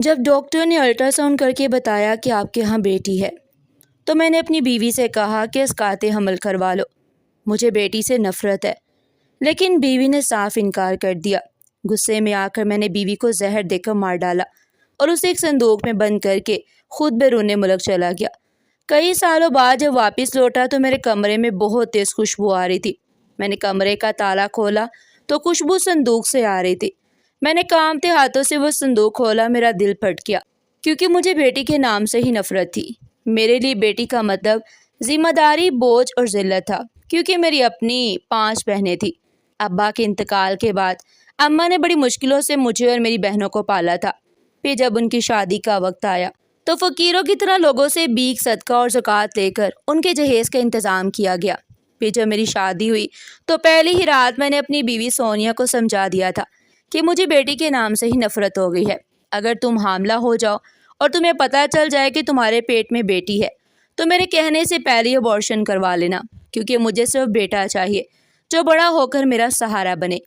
جب ڈاکٹر نے ultra sound کر کے بتایا کہ آپ کے ہاں بیٹی ہے تو میں نے اپنی بیوی سے کہا کہ اسقاط حمل کروا لو، مجھے بیٹی سے نفرت ہے۔ لیکن بیوی نے صاف انکار کر دیا۔ غصے میں آ کر میں نے بیوی کو زہر دے کر مار ڈالا اور اسے ایک صندوق میں بند کر کے خود بیرون ملک چلا گیا۔ کئی سالوں بعد جب واپس لوٹا تو میرے کمرے میں بہت تیز خوشبو آ رہی تھی۔ میں نے کمرے کا تالا کھولا تو خوشبو صندوق سے آ رہی تھی۔ میں نے کانپتے ہاتھوں سے وہ صندوق کھولا، میرا دل پھٹ گیا کیونکہ مجھے بیٹی کے نام سے ہی نفرت تھی۔ میرے لیے بیٹی کا مطلب ذمہ داری، بوجھ اور ذلت تھا، کیونکہ میری اپنی 5 بہنیں تھیں۔ ابا کے انتقال کے بعد اماں نے بڑی مشکلوں سے مجھے اور میری بہنوں کو پالا تھا۔ پھر جب ان کی شادی کا وقت آیا تو فقیروں کی طرح لوگوں سے بھیک، صدقہ اور زکوٰۃ لے کر ان کے جہیز کا انتظام کیا گیا۔ پھر جب میری شادی ہوئی تو پہلی ہی رات میں نے اپنی بیوی سونیا کو سمجھا دیا تھا کہ مجھے بیٹی کے نام سے ہی نفرت ہو گئی ہے۔ اگر تم حاملہ ہو جاؤ اور تمہیں پتہ چل جائے کہ تمہارے پیٹ میں بیٹی ہے تو میرے کہنے سے پہلے ابارشن کروا لینا، کیونکہ مجھے صرف بیٹا چاہیے جو بڑا ہو کر میرا سہارا بنے۔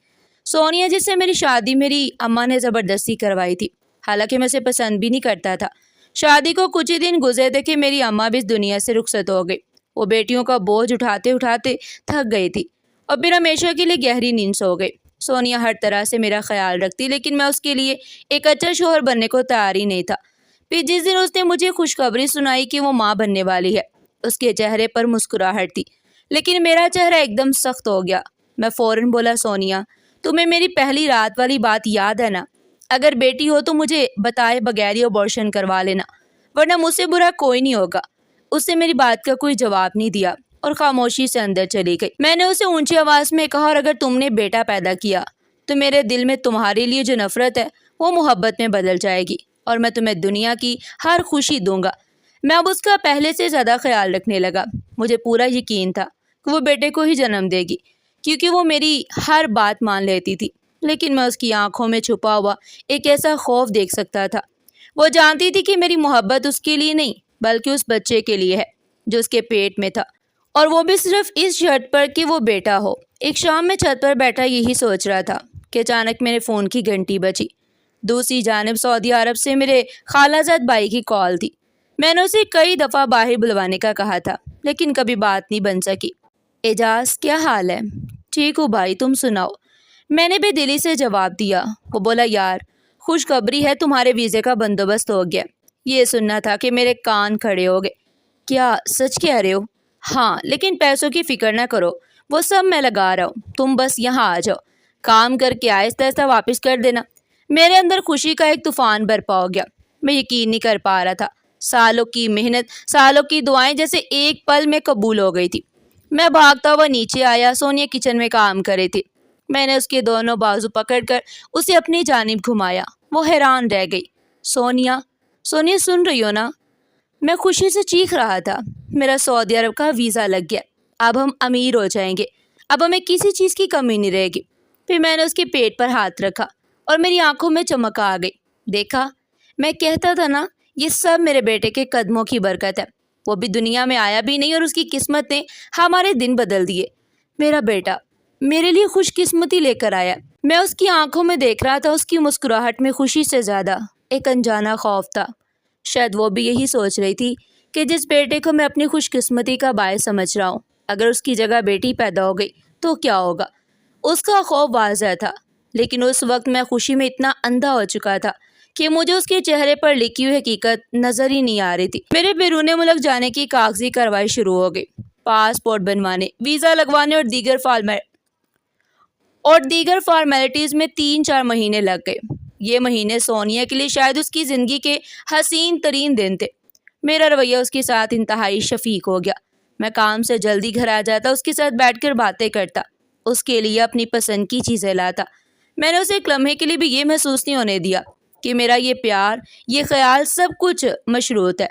سونیا، جس سے میری شادی میری اماں نے زبردستی کروائی تھی، حالانکہ میں اسے پسند بھی نہیں کرتا تھا۔ شادی کو کچھ ہی دن گزرے تھے کہ میری اماں بھی اس دنیا سے رخصت ہو گئی۔ وہ بیٹیوں کا بوجھ اٹھاتے اٹھاتے تھک گئی تھی اور پھر ہمیشہ کے لیے گہری نیند سو گئی۔ سونیا ہر طرح سے میرا خیال رکھتی، لیکن میں اس کے لیے ایک اچھا شوہر بننے کو تیار ہی نہیں تھا۔ پھر جس دن اس نے مجھے خوشخبری سنائی کہ وہ ماں بننے والی ہے، اس کے چہرے پر مسکراہٹ تھی، لیکن میرا چہرہ ایک دم سخت ہو گیا۔ میں فوراً بولا، سونیا، تمہیں میری پہلی رات والی بات یاد ہے نا؟ اگر بیٹی ہو تو مجھے بتائے بغیر ہی ابارشن کروا لینا، ورنہ مجھ سے برا کوئی نہیں ہوگا۔ اس نے میری بات کا کوئی جواب نہیں دیا اور خاموشی سے اندر چلی گئی۔ میں نے اسے اونچی آواز میں کہا، اور اگر تم نے بیٹا پیدا کیا تو میرے دل میں تمہارے لیے جو نفرت ہے وہ محبت میں بدل جائے گی اور میں تمہیں دنیا کی ہر خوشی دوں گا۔ میں اب اس کا پہلے سے زیادہ خیال رکھنے لگا۔ مجھے پورا یقین تھا کہ وہ بیٹے کو ہی جنم دے گی، کیونکہ وہ میری ہر بات مان لیتی تھی، لیکن میں اس کی آنکھوں میں چھپا ہوا ایک ایسا خوف دیکھ سکتا تھا۔ وہ جانتی تھی کہ میری محبت اس کے لیے نہیں بلکہ اس بچے کے لیے ہے جو اس کے پیٹ میں تھا، اور وہ بھی صرف اس شرط پر کہ وہ بیٹا ہو۔ ایک شام میں چھت پر بیٹھا یہی سوچ رہا تھا کہ اچانک میرے فون کی گھنٹی بجی۔ دوسری جانب سعودی عرب سے میرے خالہ زاد بھائی کی کال تھی۔ میں نے اسے کئی دفعہ باہر بلوانے کا کہا تھا، لیکن کبھی بات نہیں بن سکی۔ اعجاز، کیا حال ہے؟ ٹھیک ہوں بھائی، تم سناؤ؟ میں نے بے دلی سے جواب دیا۔ وہ بولا، یار خوشخبری ہے، تمہارے ویزے کا بندوبست ہو گیا۔ یہ سننا تھا کہ میرے کان کھڑے ہو گئے۔ کیا سچ کہہ رہے ہو؟ ہاں، لیکن پیسوں کی فکر نہ کرو، وہ سب میں لگا رہا ہوں، تم بس یہاں آ جاؤ، کام کر کے آہستہ آہستہ واپس کر دینا۔ میرے اندر خوشی کا ایک طوفان برپا ہو گیا۔ میں یقین نہیں کر پا رہا تھا۔ سالوں کی محنت، سالوں کی دعائیں جیسے ایک پل میں قبول ہو گئی تھی۔ میں بھاگتا ہوا نیچے آیا۔ سونیا کچن میں کام کر رہی تھی۔ میں نے اس کے دونوں بازو پکڑ کر اسے اپنی جانب گھمایا۔ وہ حیران رہ گئی۔ سونیا سن رہی ہو نا؟ میں خوشی سے چیخ رہا تھا۔ میرا سعودی عرب کا ویزا لگ گیا، اب ہم امیر ہو جائیں گے، اب ہمیں کسی چیز کی کمی نہیں رہے گی۔ پھر میں نے اس کے پیٹ پر ہاتھ رکھا اور میری آنکھوں میں چمک آ گئی۔ دیکھا، میں کہتا تھا نا، یہ سب میرے بیٹے کے قدموں کی برکت ہے۔ وہ بھی دنیا میں آیا بھی نہیں اور اس کی قسمت نے ہمارے دن بدل دیے۔ میرا بیٹا میرے لیے خوش قسمتی لے کر آیا۔ میں اس کی آنکھوں میں دیکھ رہا تھا، اس کی مسکراہٹ میں خوشی سے زیادہ ایک انجانا خوف تھا۔ شاید وہ بھی یہی سوچ رہی تھی کہ جس بیٹے کو میں اپنی خوش قسمتی کا باعث سمجھ رہا ہوں، اگر اس کی جگہ بیٹی پیدا ہو گئی تو کیا ہوگا۔ اس کا خوف واضح تھا، لیکن اس وقت میں خوشی میں اتنا اندھا ہو چکا تھا کہ مجھے اس کے چہرے پر لکھی ہوئی حقیقت نظر ہی نہیں آ رہی تھی۔ میرے بیرون ملک جانے کی کاغذی کارروائی شروع ہو گئی۔ پاسپورٹ بنوانے، ویزا لگوانے اور دیگر فارمیلٹیز میں 3-4 مہینے لگ گئے۔ یہ مہینے سونیا کے لیے شاید اس کی زندگی کے حسین ترین دن تھے۔ میرا رویہ اس کے ساتھ انتہائی شفیق ہو گیا۔ میں کام سے جلدی گھر آ جاتا، اس کے ساتھ بیٹھ کر باتیں کرتا، اس کے لیے اپنی پسند کی چیزیں لاتا۔ میں نے اسے ایک لمحے کے لیے بھی یہ محسوس نہیں ہونے دیا کہ میرا یہ پیار، یہ خیال سب کچھ مشروط ہے۔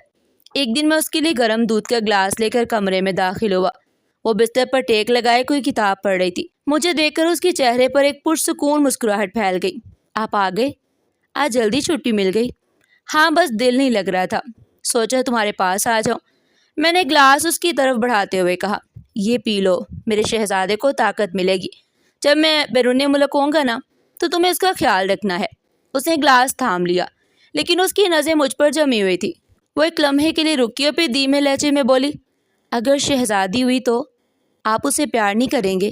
ایک دن میں اس کے لیے گرم دودھ کا گلاس لے کر کمرے میں داخل ہوا۔ وہ بستر پر ٹیک لگائے کوئی کتاب پڑھ رہی تھی۔ مجھے دیکھ کر اس کے چہرے پر ایک پرسکون مسکراہٹ پھیل گئی۔ آپ آ گئے؟ آج جلدی چھٹی مل گئی؟ ہاں، بس دل نہیں لگ رہا تھا، سوچا تمہارے پاس آ جاؤں۔ میں نے گلاس اس کی طرف بڑھاتے ہوئے کہا، یہ پی لو، میرے شہزادے کو طاقت ملے گی۔ جب میں بیرون ملک ہوں گا نا تو تمہیں اس کا خیال رکھنا ہے۔ اس نے گلاس تھام لیا۔ لیکن اس کی نظریں مجھ پر جمی ہوئی تھی۔ وہ ایک لمحے کے لیے رکی اور پھر دھیمے لہجے میں بولی، اگر شہزادی ہوئی تو آپ اسے پیار نہیں کریں گے؟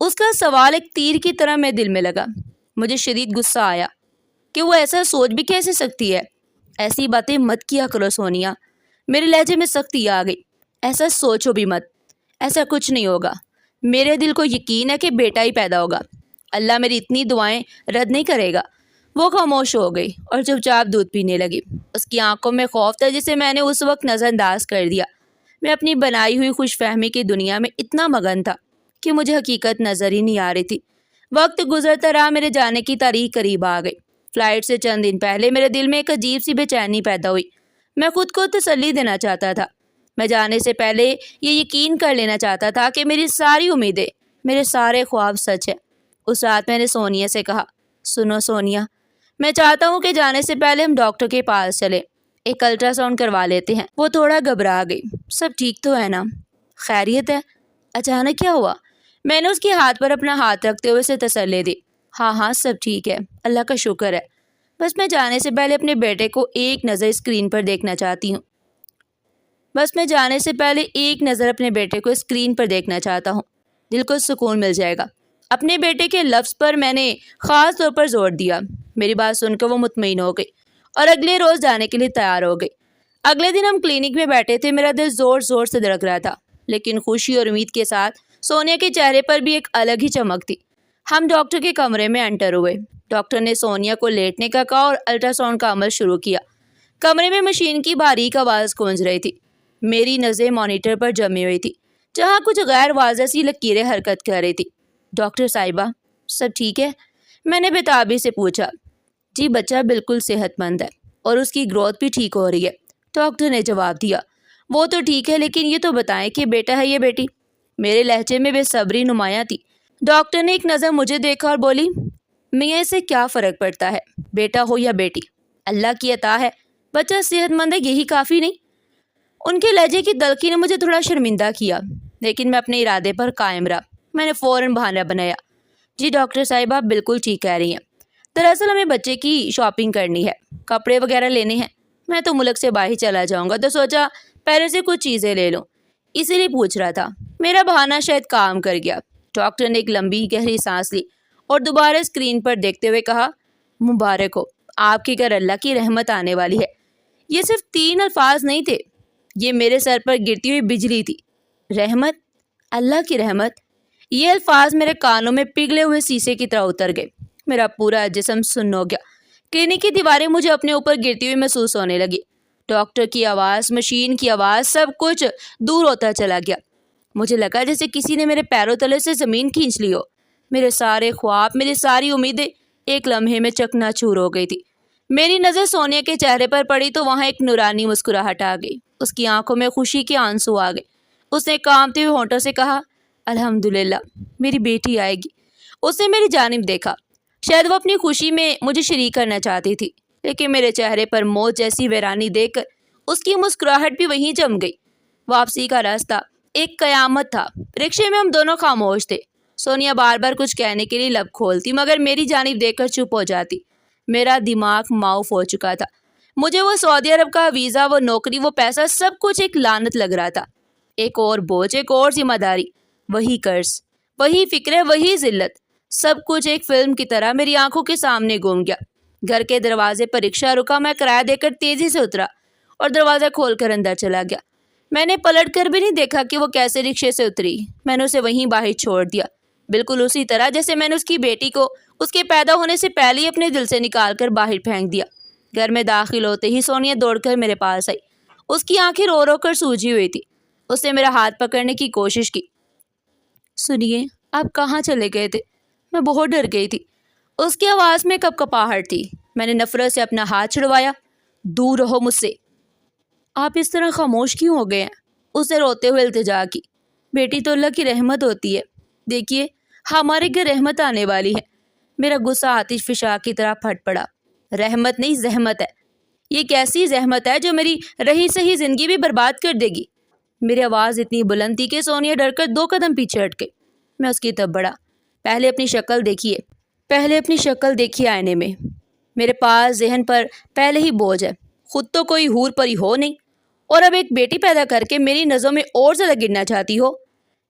اس کا سوال ایک تیر کی طرح میرے دل میں لگا۔ مجھے شدید غصہ آیا کہ وہ ایسا سوچ بھی کیسے سکتی ہے۔ ایسی باتیں مت کیا کرو سونیا۔ میرے لہجے میں سختی آ گئی۔ ایسا سوچو بھی مت، ایسا کچھ نہیں ہوگا۔ میرے دل کو یقین ہے کہ بیٹا ہی پیدا ہوگا۔ اللہ میری اتنی دعائیں رد نہیں کرے گا۔ وہ خاموش ہو گئی اور چپ چاپ دودھ پینے لگی۔ اس کی آنکھوں میں خوف تھا جسے میں نے اس وقت نظر انداز کر دیا۔ میں اپنی بنائی ہوئی خوش فہمی کی دنیا میں اتنا مگن تھا کہ مجھے حقیقت نظر ہی نہیں آ رہی تھی۔ وقت گزرتا رہا، میرے جانے کی تاریخ قریب آ گئی۔ فلائٹ سے چند دن پہلے میرے دل میں ایک عجیب سی بے چینی پیدا ہوئی۔ میں خود کو تسلی دینا چاہتا تھا۔ میں جانے سے پہلے یہ یقین کر لینا چاہتا تھا کہ میری ساری امیدیں، میرے سارے خواب سچ ہیں۔ اس رات میں نے سونیا سے کہا، سنو سونیا، میں چاہتا ہوں کہ جانے سے پہلے ہم ڈاکٹر کے پاس چلیں، ایک الٹرا ساؤنڈ کروا لیتے ہیں۔ وہ تھوڑا گھبرا گئی۔ سب ٹھیک تو ہے نا؟ خیریت ہے؟ اچانک کیا ہوا؟ میں نے اس کے ہاتھ پر اپنا ہاتھ رکھتے ہوئے اسے تسلی دی۔ ہاں سب ٹھیک ہے، اللہ کا شکر ہے۔ بس میں جانے سے پہلے اپنے بیٹے کو ایک نظر اسکرین پر دیکھنا چاہتی ہوں۔ دل کو سکون مل جائے گا۔ اپنے بیٹے کے لفظ پر میں نے خاص طور پر زور دیا۔ میری بات سن کر وہ مطمئن ہو گئی اور اگلے روز جانے کے لیے تیار ہو گئی۔ اگلے دن ہم کلینک میں بیٹھے تھے۔ میرا دل زور زور سے دھڑک رہا تھا، لیکن خوشی اور امید کے ساتھ سونیا کے چہرے پر بھی ایک الگ ہی چمک تھی۔ ہم ڈاکٹر کے کمرے میں انٹر ہوئے۔ ڈاکٹر نے سونیا کو لیٹنے کا کہا اور الٹرا ساؤنڈ کا عمل شروع کیا۔ کمرے میں مشین کی باریک آواز گونج رہی تھی۔ میری نظریں مانیٹر پر جمی ہوئی تھی جہاں کچھ غیر واضح سی لکیریں حرکت کر رہی تھی۔ ڈاکٹر صاحبہ، سب ٹھیک ہے؟ میں نے بےتابی سے پوچھا۔ جی بچہ بالکل صحت مند ہے اور اس کی گروتھ بھی ٹھیک ہو رہی ہے، ڈاکٹر نے جواب دیا۔ وہ تو ٹھیک ہے، لیکن یہ تو بتائیں کہ بیٹا ہے یا بیٹی؟ میرے لہجے میں بے صبری نمایاں تھی۔ ڈاکٹر نے ایک نظر مجھے دیکھا اور بولی، میاں اسے کیا فرق پڑتا ہے، بیٹا ہو یا بیٹی؟ اللہ کی عطا ہے، بچہ صحت مند ہے، یہی کافی نہیں؟ ان کے لہجے کی دلکی نے مجھے تھوڑا شرمندہ کیا، لیکن میں اپنے ارادے پر قائم رہا۔ میں نے فوراً بہانہ بنایا، جی ڈاکٹر صاحب آپ بالکل ٹھیک کہہ رہی ہیں، دراصل ہمیں بچے کی شاپنگ کرنی ہے، کپڑے وغیرہ لینے ہیں۔ میں تو ملک سے باہر چلا جاؤں گا، تو سوچا پہلے سے کچھ چیزیں لے لوں، اسی لیے پوچھ رہا تھا۔ میرا بہانہ شاید کام کر گیا۔ ڈاکٹر نے ایک لمبی گہری سانس لی اور دوبارہ اسکرین پر دیکھتے ہوئے کہا، مبارک ہو، آپ کے گھر اللہ کی رحمت آنے والی ہے۔ یہ صرف 3 الفاظ نہیں تھے، یہ میرے سر پر گرتی ہوئی بجلی تھی۔ رحمت، اللہ کی رحمت، یہ الفاظ میرے کانوں میں پگھلے ہوئے شیشے کی طرح اتر گئے۔ میرا پورا جسم سن ہو گیا۔ کلینک کی دیواریں مجھے اپنے اوپر گرتی ہوئی محسوس ہونے لگی۔ ڈاکٹر کی آواز، مشین کی آواز، سب کچھ دور ہوتا چلا گیا۔ مجھے لگا جیسے کسی نے میرے پیروں تلے سے زمین کھینچ لی ہو۔ میرے سارے خواب، میری ساری امیدیں ایک لمحے میں چکنا چور ہو گئی تھی۔ میری نظر سونیا کے چہرے پر پڑی تو وہاں ایک نورانی مسکراہٹ آ گئی۔ اس کی آنکھوں میں خوشی کے آنسو آ گئے۔ اس نے کانپتے ہوئے ہونٹوں سے کہا، الحمدللہ، میری بیٹی آئے گی۔ اس نے میری جانب دیکھا۔ شاید وہ اپنی خوشی میں مجھے شریک کرنا چاہتی تھی، لیکن میرے چہرے پر موت جیسی ویرانی دیکھ کر اس کی مسکراہٹ بھی وہیں جم گئی۔ واپسی کا راستہ ایک قیامت تھا۔ رکشے میں ہم دونوں خاموش تھے۔ سونیا بار بار کچھ کہنے کے لیے لب کھولتی مگر میری جانب دیکھ کر چپ ہو جاتی۔ میرا دماغ معاف ہو چکا تھا۔ مجھے وہ سعودی عرب کا ویزا، وہ نوکری، وہ پیسہ، سب کچھ ایک لعنت لگ رہا تھا۔ ایک اور بوجھ، ایک اور ذمہ داری، وہی قرض، وہی فکریں، وہی ذلت، سب کچھ ایک فلم کی طرح میری آنکھوں کے سامنے گھوم گیا۔ گھر کے دروازے پر رکشہ رکا۔ میں کرایہ دے کر تیزی سے اترا اور دروازہ کھول کر اندر چلا گیا۔ میں نے پلٹ کر بھی نہیں دیکھا کہ وہ کیسے رکشے سے اتری۔ میں نے اسے وہیں باہر چھوڑ دیا، بالکل اسی طرح جیسے میں نے اس کی بیٹی کو اس کے پیدا ہونے سے پہلے ہی اپنے دل سے نکال کر باہر پھینک دیا۔ گھر میں داخل ہوتے ہی سونیا دوڑ کر میرے پاس آئی۔ اس کی آنکھیں رو رو کر سوجی ہوئی تھی۔ اس نے میرا ہاتھ پکڑنے کی کوشش کی۔ سنیے، آپ کہاں چلے گئے تھے؟ میں بہت ڈر گئی تھی۔ اس کی آواز میں کپکپاہٹ تھی۔ میں نے نفرت سے اپنا ہاتھ چھڑوایا۔ دور رہو مجھ سے۔ آپ اس طرح خاموش کیوں ہو گئے ہیں؟ اس نے روتے ہوئے التجا کی۔ بیٹی تو اللہ کی رحمت ہوتی ہے، دیکھیے ہمارے گھر رحمت آنے والی ہے۔ میرا غصہ آتش فشاں کی طرح پھٹ پڑا۔ رحمت نہیں، زحمت ہے۔ یہ کیسی زحمت ہے جو میری رہی سہی زندگی بھی برباد کر دے گی؟ میری آواز اتنی بلند تھی کہ سونیا ڈر کر 2 قدم پیچھے ہٹ گئی۔ میں اس کی طرف بڑھا۔ پہلے اپنی شکل دیکھیے آئینے میں۔ میرے پاس ذہن پر پہلے ہی بوجھ ہے، خود تو کوئی حور پری ہو نہیں، اور اب ایک بیٹی پیدا کر کے میری نظروں میں اور زیادہ گرنا چاہتی ہو۔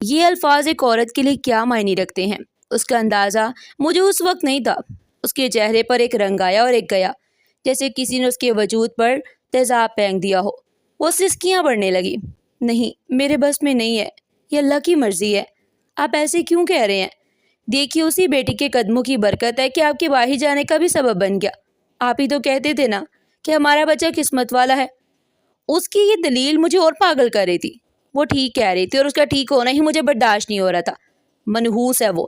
یہ الفاظ ایک عورت کے لیے کیا معنی رکھتے ہیں، اس کا اندازہ مجھے اس وقت نہیں تھا۔ اس کے چہرے پر ایک رنگ آیا اور ایک گیا، جیسے کسی نے اس کے وجود پر تیزاب پھینک دیا ہو۔ وہ سسکیاں بڑھنے لگی۔ نہیں، میرے بس میں نہیں ہے، یہ اللہ کی مرضی ہے۔ آپ ایسے کیوں کہہ رہے ہیں؟ دیکھیے، اسی بیٹی کے قدموں کی برکت ہے کہ آپ کے باہر جانے کا بھی سبب بن گیا۔ آپ ہی تو کہتے تھے نا کہ ہمارا بچہ قسمت والا ہے۔ اس کی یہ دلیل مجھے اور پاگل کر رہی تھی۔ وہ ٹھیک کہہ رہی تھی اور اس کا ٹھیک ہونا ہی مجھے برداشت نہیں ہو رہا تھا۔ منحوس ہے وہ۔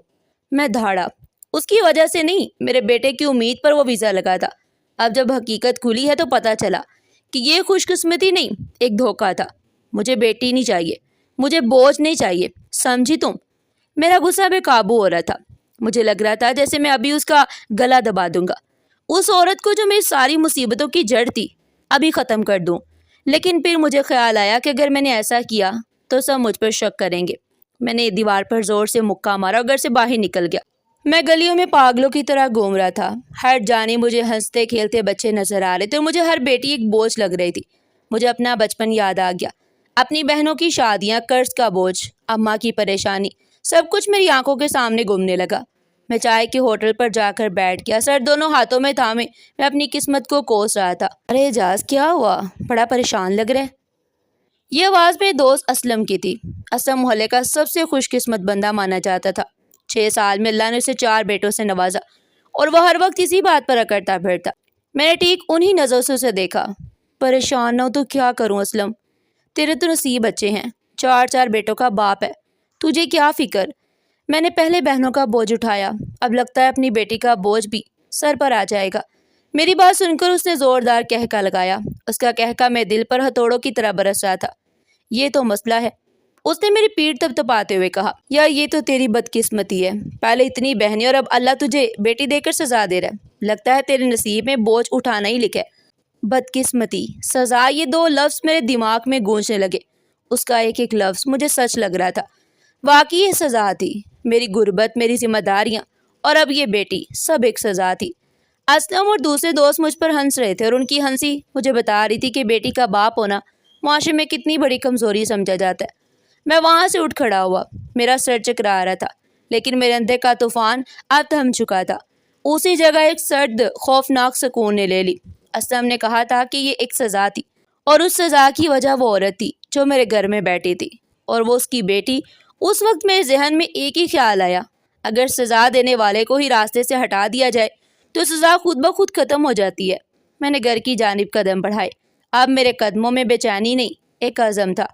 میں دھاڑا۔ اس کی وجہ سے نہیں، میرے بیٹے کی امید پر وہ ویزا لگا تھا۔ اب جب حقیقت کھلی ہے تو پتہ چلا کہ یہ خوش قسمتی نہیں، ایک دھوکہ تھا۔ مجھے بیٹی نہیں چاہیے، مجھے بوجھ نہیں چاہیے، سمجھی تم؟ میرا غصہ بے قابو ہو رہا تھا۔ مجھے لگ رہا تھا جیسے میں ابھی اس کا گلا دبا دوں گا۔ اس عورت کو جو میری ساری مصیبتوں کی جڑ تھی، ابھی ختم کر دوں۔ لیکن پھر مجھے خیال آیا کہ اگر میں نے ایسا کیا تو سب مجھ پر شک کریں گے۔ میں نے دیوار پر زور سے مکہ مارا اور گھر سے باہر نکل گیا۔ میں گلیوں میں پاگلوں کی طرح گھوم رہا تھا۔ ہر جانب مجھے ہنستے کھیلتے بچے نظر آ رہے تھے اور مجھے ہر بیٹی ایک بوجھ لگ رہی تھی۔ مجھے اپنا بچپن یاد آ گیا، اپنی بہنوں کی شادیاں، قرض کا بوجھ، اماں کی پریشانی، سب کچھ میری آنکھوں کے سامنے گھومنے لگا۔ میں چائے کے ہوٹل پر جا کر بیٹھ گیا، سر دونوں ہاتھوں میں تھامے میں اپنی قسمت کو کوس رہا تھا۔ ارے اعجاز، کیا ہوا؟ بڑا پریشان لگ رہا ہے۔ یہ آواز میرے دوست اسلم کی تھی۔ اسلم محلے کا سب سے خوش قسمت بندہ مانا جاتا تھا۔ 6 سال میں اللہ نے اسے 4 بیٹوں سے نوازا اور وہ ہر وقت اسی بات پر اکڑتا پھرتا۔ میں نے ٹھیک انہی نظروں سے اسے دیکھا۔ پریشان نہ ہو تو کیا کروں اسلم، تیرے تو نصیب بچے ہیں، 4 بیٹوں کا باپ ہے، تجھے کیا فکر؟ میں نے پہلے بہنوں کا بوجھ اٹھایا، اب لگتا ہے اپنی بیٹی کا بوجھ بھی سر پر آ جائے گا۔ میری بات سن کر اس نے زوردار کہکا لگایا۔ اس کا کہکا میرے دل پر ہتھوڑوں کی طرح برس رہا تھا۔ یہ تو مسئلہ ہے، اس نے میری پیٹھ تپتپاتے ہوئے کہا۔ یا یہ تو تیری بدقسمتی ہے، پہلے اتنی بہنیں اور اب اللہ تجھے بیٹی دے کر سزا دے رہا ہے۔ لگتا ہے تیرے نصیب میں بوجھ اٹھانا ہی لکھا ہے۔ بدقسمتی، سزا، یہ 2 لفظ میرے دماغ میں گونجنے لگے۔ اس کا ایک ایک لفظ مجھے سچ لگ رہا تھا۔ واقعی یہ سزا تھی، میری غربت، میری ذمہ داریاں اور اب یہ بیٹی، سب ایک سزا تھی۔ اسلم اور دوسرے دوست مجھ پر ہنس رہے تھے اور ان کی ہنسی مجھے بتا رہی تھی کہ بیٹی کا باپ ہونا معاشرے میں کتنی بڑی کمزوری سمجھا جاتا ہے۔ میں وہاں سے اٹھ کھڑا ہوا، میرا سر چکرا رہا تھا، لیکن میرے اندر کا طوفان اب تھم چکا تھا۔ اسی جگہ ایک سرد خوفناک سکون نے لے لی۔ اسلم نے کہا تھا کہ یہ ایک سزا تھی، اور اس سزا کی وجہ وہ عورت تھی جو میرے گھر میں بیٹھی تھی، اور وہ اس کی بیٹی۔ اس وقت میرے ذہن میں ایک ہی خیال آیا، اگر سزا دینے والے کو ہی راستے سے ہٹا دیا جائے تو سزا خود بخود ختم ہو جاتی ہے۔ میں نے گھر کی جانب قدم بڑھائے۔ اب میرے قدموں میں بے چینی نہیں، ایک عزم تھا۔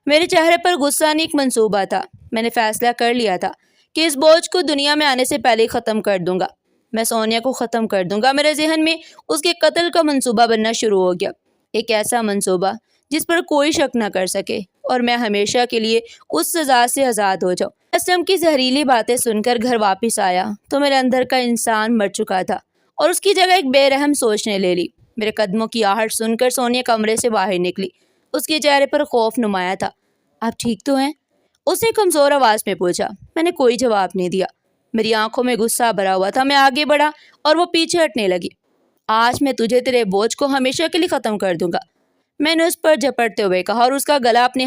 میرے چہرے پر غصہ نہیں، ایک منصوبہ تھا۔ میں نے فیصلہ کر لیا تھا کہ اس بوجھ کو دنیا میں آنے سے پہلے ختم کر دوں گا۔ میں سونیا کو ختم کر دوں گا۔ میرے ذہن میں اس کے قتل کا منصوبہ بننا شروع ہو گیا، ایک ایسا منصوبہ جس پر کوئی شک نہ کر سکے اور میں ہمیشہ کے لیے اس سزا سے آزاد ہو جاؤں۔ اسلم کی زہریلی باتیں سن کر گھر واپس آیا تو میرے اندر کا انسان مر چکا تھا اور اس کی جگہ ایک بے رحم سوچ نے لے لی۔ میرے قدموں کی آہٹ سن کر سونیا کمرے سے باہر نکلی۔ اس کے چہرے پر خوف نمایاں تھا۔ آپ ٹھیک تو ہیں؟ اس نے کمزور آواز میں پوچھا۔ میں نے کوئی جواب نہیں دیا۔ میری آنکھوں میں غصہ بھرا ہوا تھا۔ میں آگے بڑھا اور وہ پیچھے ہٹنے لگی۔ آج میں تجھے تیرے بوجھ کو ہمیشہ کے لیے ختم کر دوں گا، میں نے اس پر جھپٹتے ہوئے کہا اور اس کا گلا اپنے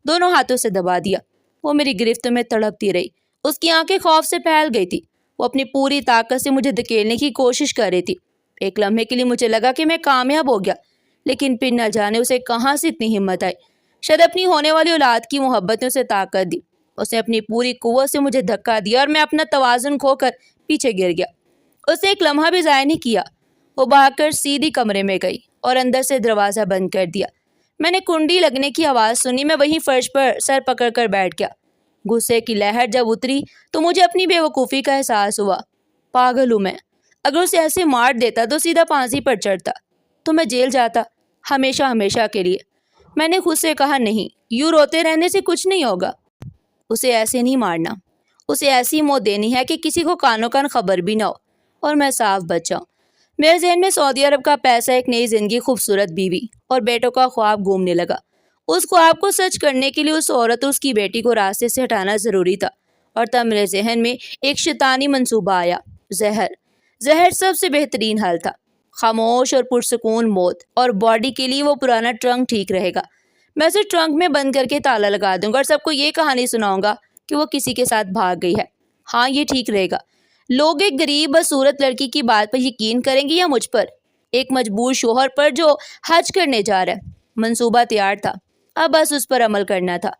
دونوں ہاتھوں سے دبا دیا۔ وہ میری گرفت میں تڑپتی رہی۔ اس کی آنکھیں خوف سے پھیل گئی تھی۔ وہ اپنی پوری طاقت سے مجھے دھکیلنے کی کوشش کر رہی تھی۔ ایک لمحے کے لیے مجھے لگا کہ میں کامیاب ہو گیا، لیکن پھر نہ جانے اسے کہاں سے اتنی ہمت آئی۔ شاید اپنی ہونے والی اولاد کی محبت نے اسے طاقت دی۔ اس نے اپنی پوری قوت سے مجھے دھکا دیا اور میں اپنا توازن کھو کر پیچھے گر گیا۔ اس نے ایک لمحہ بھی ضائع نہیں کیا۔ وہ بھاگ کر سیدھی کمرے میں گئی اور اندر سے دروازہ بند کر دیا۔ میں نے کنڈی لگنے کی آواز سنی۔ میں وہیں فرش پر سر پکڑ کر بیٹھ گیا۔ غصے کی لہر جب اتری تو مجھے اپنی بے وقوفی کا احساس ہوا۔ پاگل ہوں میں، اگر اسے ایسے مار دیتا تو سیدھا پھانسی پر چڑھتا تو میں جیل جاتا، ہمیشہ ہمیشہ کے لیے۔ میں نے خود سے کہا نہیں، یوں روتے رہنے سے کچھ نہیں ہوگا۔ اسے ایسے نہیں مارنا، اسے ایسی موت دینی ہے کہ کسی کو کانوں کان خبر بھی نہ ہو اور میں صاف بچ جاؤں۔ میرے ذہن میں سعودی عرب کا پیسہ، ایک نئی زندگی، خوبصورت بیوی اور بیٹوں کا خواب گھومنے لگا۔ اس خواب کو سچ کرنے کے لیے اس عورت اور اس کی بیٹی کو راستے سے ہٹانا ضروری تھا، اور تب میرے ذہن میں ایک شیطانی منصوبہ آیا، زہر۔ زہر سب سے بہترین حل تھا، خاموش اور پرسکون موت، اور باڈی کے لیے وہ پرانا ٹرنک ٹھیک رہے گا۔ میں اسے ٹرنک میں بند کر کے تالا لگا دوں گا اور سب کو یہ کہانی سناؤں گا کہ وہ کسی کے ساتھ بھاگ گئی ہے۔ ہاں، یہ ٹھیک رہے گا۔ لوگ ایک غریب بدصورت لڑکی کی بات پر یقین کریں گے یا مجھ پر، ایک مجبور شوہر پر جو حج کرنے جا رہا ہے؟ منصوبہ تیار تھا، اب بس اس پر عمل کرنا تھا،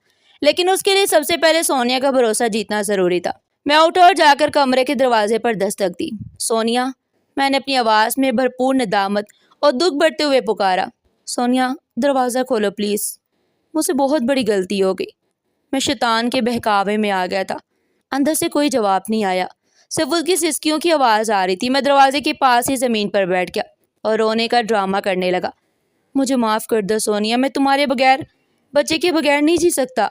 لیکن اس کے لیے سب سے پہلے سونیا کا بھروسہ جیتنا ضروری تھا۔ میں اٹھا اور جا کر کمرے کے دروازے پر دستک دی۔ سونیا، میں نے اپنی آواز میں بھرپور ندامت اور دکھ بھرتے ہوئے پکارا۔ سونیا، دروازہ کھولو پلیز، مجھ سے بہت بڑی غلطی ہو گئی۔ میں شیطان کے بہکاوے میں آ گیا تھا۔ اندر سے کوئی جواب نہیں آیا، صرف اس کی سسکیوں کی آواز آ رہی تھی۔ میں دروازے کے پاس ہی زمین پر بیٹھ گیا اور رونے کا ڈرامہ کرنے لگا۔ مجھے معاف کر دو سونیا، میں تمہارے بغیر، بچے کے بغیر نہیں جی سکتا۔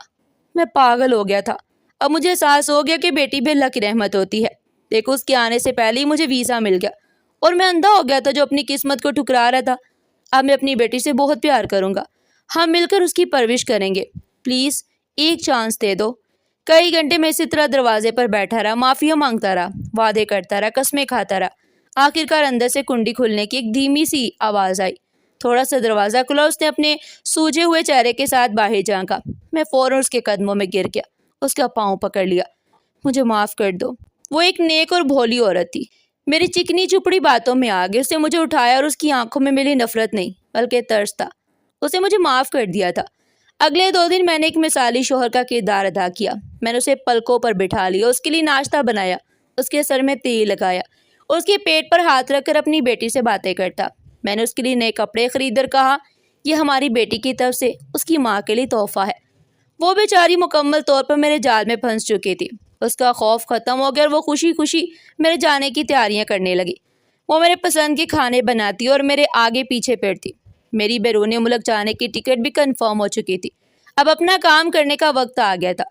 میں پاگل ہو گیا تھا۔ اب مجھے احساس ہو گیا کہ بیٹی بھی اللہ کی رحمت ہوتی ہے۔ دیکھو، اس کے آنے سے پہلے ہی مجھے ویزا مل گیا اور میں اندھا ہو گیا تھا جو اپنی قسمت کو ٹھکرا رہا تھا۔ اب میں اپنی بیٹی سے بہت پیار کروں گا، ہم مل کر اس کی پرورش کریں گے۔ پلیز ایک چانس دے دو۔ کئی گھنٹے میں اسی طرح دروازے پر بیٹھا رہا، معافیاں مانگتا رہا، وعدے کرتا رہا، قسمیں کھاتا رہا۔ آخرکار اندر سے کنڈی کھلنے کی ایک دھیمی سی آواز آئی۔ تھوڑا سا دروازہ کھلا، اس نے اپنے سوجے ہوئے چہرے کے ساتھ باہر جھانکا۔ میں فوراً اس کے قدموں میں گر گیا، اس کا پاؤں پکڑ لیا۔ مجھے معاف کر دو۔ وہ ایک نیک اور بھولی عورت تھی، میری چکنی چپڑی باتوں میں آ گئی۔ اس نے مجھے اٹھایا اور اس کی آنکھوں میں میری نفرت نہیں بلکہ ترس تھا۔ اس نے مجھے معاف کر دیا تھا۔ اگلے 2 دن میں نے ایک مثالی شوہر کا کردار ادا کیا۔ میں نے اسے پلکوں پر بٹھا لیا، اس کے لیے ناشتہ بنایا، اس کے سر میں تیل لگایا، اس کے پیٹ پر ہاتھ رکھ کر اپنی بیٹی سے باتیں کرتا۔ میں نے اس کے لیے نئے کپڑے خرید کر کہا، یہ ہماری بیٹی کی طرف سے اس کی ماں کے لیے تحفہ ہے۔ وہ بیچاری مکمل طور پر میرے جال میں پھنس چکی تھی۔ اس کا خوف ختم ہو گیا اور وہ خوشی خوشی میرے جانے کی تیاریاں کرنے لگی۔ وہ میرے پسند کے کھانے بناتی اور میرے آگے پیچھے پھرتی۔ میری بیرون ملک جانے کی ٹکٹ بھی کنفرم ہو چکی تھی۔ اب اپنا کام کرنے کا وقت آ گیا تھا۔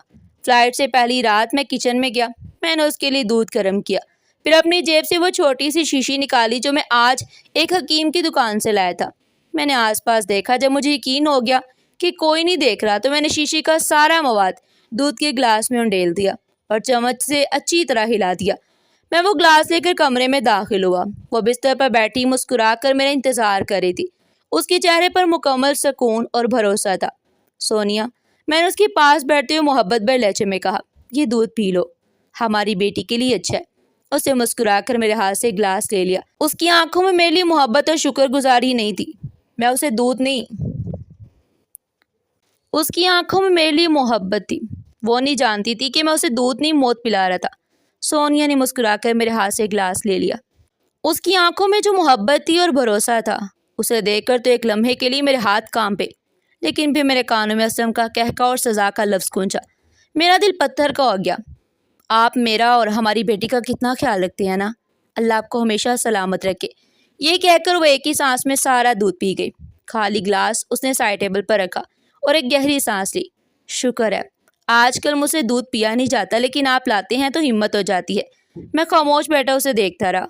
فلائٹ سے پہلی رات میں کچن میں گیا، میں نے اس کے لیے دودھ گرم کیا، پھر اپنی جیب سے وہ چھوٹی سی شیشی نکالی جو میں آج ایک حکیم کی دکان سے لایا تھا۔ میں نے آس پاس دیکھا، جب مجھے یقین ہو گیا کہ کوئی نہیں دیکھ رہا تو میں نے شیشی کا سارا مواد دودھ کے گلاس میں انڈیل دیا اور چمچ سے اچھی طرح ہلا دیا۔ میں وہ گلاس لے کر کمرے میں داخل ہوا۔ وہ بستر پر بیٹھی مسکرا کر میرا انتظار کر رہی تھی۔ اس کے چہرے پر مکمل سکون اور بھروسہ تھا۔ سونیا، میں نے اس کے پاس بیٹھتے ہوئے محبت بھرے لہجے میں کہا، یہ دودھ پی لو، ہماری بیٹی کے لیے اچھا ہے۔ اس نے مسکرا کر میرے ہاتھ سے گلاس لے لیا۔ اس کی آنکھوں میں میرے لیے محبت اور شکر گزاری نہیں تھی۔ میں اسے دودھ نہیں، اس کی آنکھوں میں میرے لیے محبت تھی۔ وہ نہیں جانتی تھی کہ میں اسے دودھ نہیں موت پلا رہا تھا۔ سونیا نے مسکرا کر میرے ہاتھ سے گلاس لے لیا۔ اس کی آنکھوں میں جو محبت تھی اور بھروسہ تھا، اسے دیکھ کر تو ایک لمحے کے لیے میرے ہاتھ کانپے، لیکن پھر میرے کانوں میں اسلم کا کہکا اور سزا کا لفظ گونجا۔ میرا دل پتھر کا ہو گیا۔ آپ میرا اور ہماری بیٹی کا کتنا خیال رکھتے ہیں نا، اللہ آپ کو ہمیشہ سلامت رکھے۔ یہ کہہ کر وہ ایک ہی سانس میں سارا دودھ پی گئی۔ خالی گلاس اس نے سائڈ ٹیبل پر رکھا اور ایک گہری سانس لی۔ شکر ہے، آج کل مجھ سے دودھ پیا نہیں جاتا، لیکن آپ لاتے ہیں تو ہمت ہو جاتی ہے۔ میں خاموش بیٹھا اسے دیکھتا رہا۔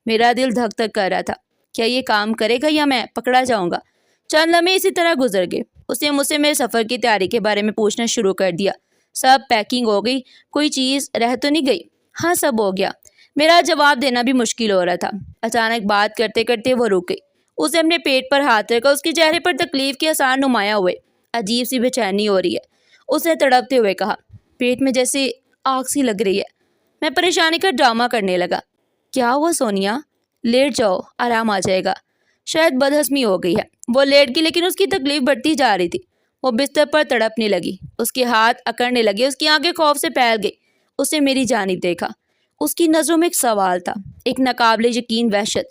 میرا دل دھک دھک کر رہا تھا، کیا یہ کام کرے گا یا میں پکڑا جاؤں گا؟ چند لمحے اسی طرح گزر گئے۔ اس نے مجھ سے میرے سفر کی تیاری کے بارے میں پوچھنا شروع کر دیا۔ سب پیکنگ ہو گئی؟ کوئی چیز رہ تو نہیں گئی؟ ہاں، سب ہو گیا۔ میرا جواب دینا بھی مشکل ہو رہا تھا۔ اچانک بات کرتے کرتے وہ رک گئی۔ اس نے اپنے پیٹ پر ہاتھ رکھا، اس کے چہرے پر تکلیف کے آثار نمایاں ہوئے۔ عجیب سی بے چینی ہو رہی ہے، اس نے تڑپتے ہوئے کہا، پیٹ میں جیسے آگ سی لگ رہی ہے۔ میں پریشانی کا ڈرامہ کرنے لگا۔ کیا ہوا سونیا؟ لیٹ جاؤ، آرام آ جائے گا۔ شاید بدہضمی ہو گئی ہے۔ وہ لیٹ گئی، لیکن اس کی تکلیف بڑھتی جا رہی تھی۔ وہ بستر پر تڑپنے لگی، اس کے ہاتھ اکڑنے لگے، اس کی آنکھیں خوف سے پھیل گئی۔ اس نے میری جانب دیکھا۔ اس کی نظروں میں ایک سوال تھا، ایک ناقابل یقین وحشت،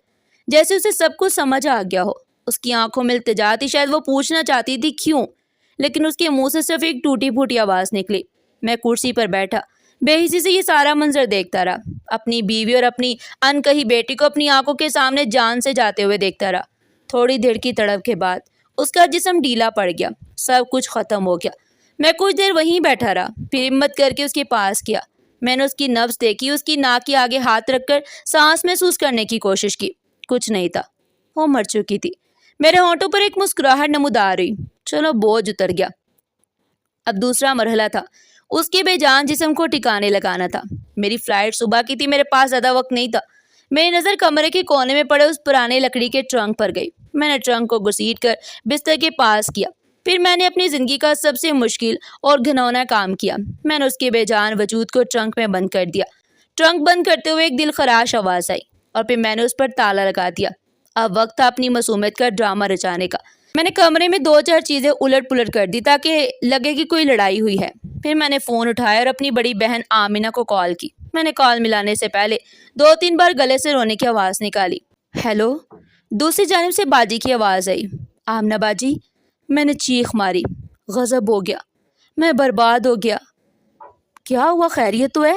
جیسے اسے سب کچھ سمجھ آ گیا ہو۔ اس کی آنکھوں میں التجا تھی، شاید وہ پوچھنا چاہتی تھی کیوں، لیکن اس کے منہ سے صرف ایک ٹوٹی پھوٹی آواز نکلی۔ میں کرسی پر بیٹھا بے حسی سے یہ سارا منظر دیکھتا رہا، اپنی بیوی اور اپنی انکہی بیٹی کو اپنی آنکھوں کے سامنے جان سے جاتے ہوئے دیکھتا رہا۔ تھوڑی دیر کی تڑپ کے بعد اس کا جسم ڈھیلا پڑ گیا، سب کچھ ختم ہو گیا۔ میں کچھ دیر وہیں بیٹھا رہا، پھر ہمت کر کے اس کے پاس کیا۔ میں نے اس کی نبض دیکھی، اس کی ناک کے آگے ہاتھ رکھ کر سانس محسوس کرنے کی کوشش کی۔ کچھ نہیں تھا، وہ مر چکی تھی۔ میرے ہونٹوں پر ایک مسکراہٹ نمودار ہوئی۔ چلو، بوجھ اتر گیا۔ اب دوسرا مرحلہ تھا، اس کے بے جان جسم کو ٹھکانے لگانا تھا۔ میری فلائٹ صبح کی تھی، میرے پاس زیادہ وقت نہیں تھا۔ میری نظر کمرے کے کونے میں پڑے اس پرانے لکڑی کے ٹرنک پر گئی۔ میں نے ٹرنک کو گھسیٹ کر بستر کے پاس کیا۔ پھر میں نے اپنی زندگی کا سب سے مشکل اور گھنونا کام کیا۔ میں نے اس کے بے جان وجود کو ٹرنک میں بند کر دیا۔ ٹرنک بند کرتے ہوئے ایک دل خراش آواز آئی اور پھر میں نے اس پر تالا لگا دیا۔ اب وقت تھا اپنی معصومیت کا ڈرامہ رچانے کا۔ میں نے کمرے میں 2-4 چیزیں الٹ پلٹ کر دی تاکہ لگے کہ کوئی لڑائی ہوئی ہے۔ پھر میں نے فون اٹھایا اور اپنی بڑی بہن آمینہ کو کال کی۔ میں نے کال ملانے سے پہلے 2-3 بار گلے سے رونے کی آواز نکالی۔ ہیلو؟ دوسری جانب سے باجی کی آواز آئی۔ آمنہ باجی؟ میں نے چیخ ماری۔ غضب ہو گیا۔ میں برباد ہو گیا۔ کیا ہوا؟ خیریت تو ہے؟